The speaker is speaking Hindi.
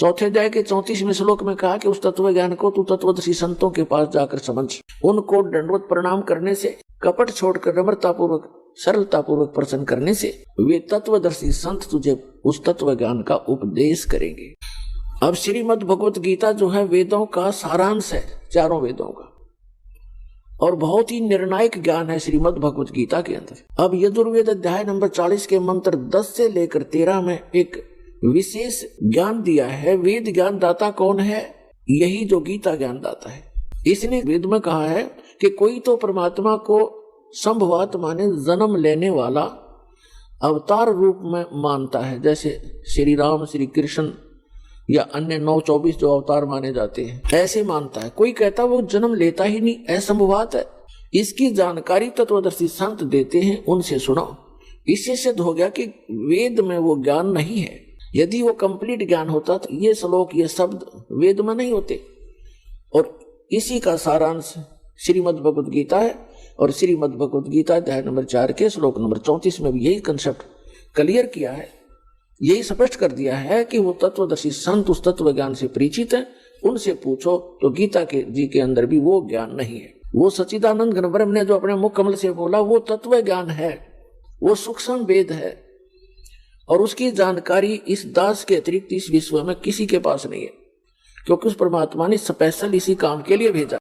चौथे अध्याय के 34वें श्लोक में कहा कि उस तत्व ज्ञान को तू तत्वदर्शी संतों के पास जाकर समझ। उनको दंडवत प्रणाम करने से, कपट छोड़कर नम्रतापूर्वक सरलतापूर्वक प्रश्न करने से वे तत्वदर्शी संत तुझे उस तत्व ज्ञान का उपदेश करेंगे। अब श्रीमद् भगवत गीता जो है वेदों का सारांश है, चारों वेदों का, और बहुत ही निर्णायक ज्ञान है श्रीमद् भगवत गीता के अंदर। अब यजुर्वेद अध्याय नंबर 40 के मंत्र 10 से लेकर 13 में एक विशेष ज्ञान दिया है। वेद ज्ञान दाता कौन है? यही जो गीता ज्ञान दाता है। इसने वेद में कहा है कि कोई तो परमात्मा को संभवात माने जन्म लेने वाला अवतार रूप में मानता है, जैसे श्री राम, श्री कृष्ण या अन्य 9-24 जो अवतार माने जाते हैं, ऐसे मानता है। कोई कहता वो जन्म लेता ही नहीं, असंभवात है। इसकी जानकारी तत्वदर्शी संत देते हैं, उनसे सुनो। इससे सिद्ध हो गया कि वेद में वो ज्ञान नहीं है। यदि वो कंप्लीट ज्ञान होता तो ये श्लोक, ये शब्द वेद में नहीं होते। और इसी का सारांश श्रीमद् भगवत गीता है। और श्रीमद् भगवत गीता अध्याय नंबर 4 के श्लोक नंबर 34 में भी यही कंसेप्ट क्लियर किया है, यही स्पष्ट कर दिया है कि वो तत्वदर्शी संत उस तत्व ज्ञान से परिचित है, उनसे पूछो। तो गीता के जी के अंदर भी वो ज्ञान नहीं है। वो सच्चिदानंद घन ब्रह्म ने जो अपने मुख कमल से बोला वो तत्व ज्ञान है, वो सूक्ष्म वेद है, और उसकी जानकारी इस दास के अतिरिक्त इस विश्व में किसी के पास नहीं है, क्योंकि उस परमात्मा ने स्पेशल इसी काम के लिए भेजा।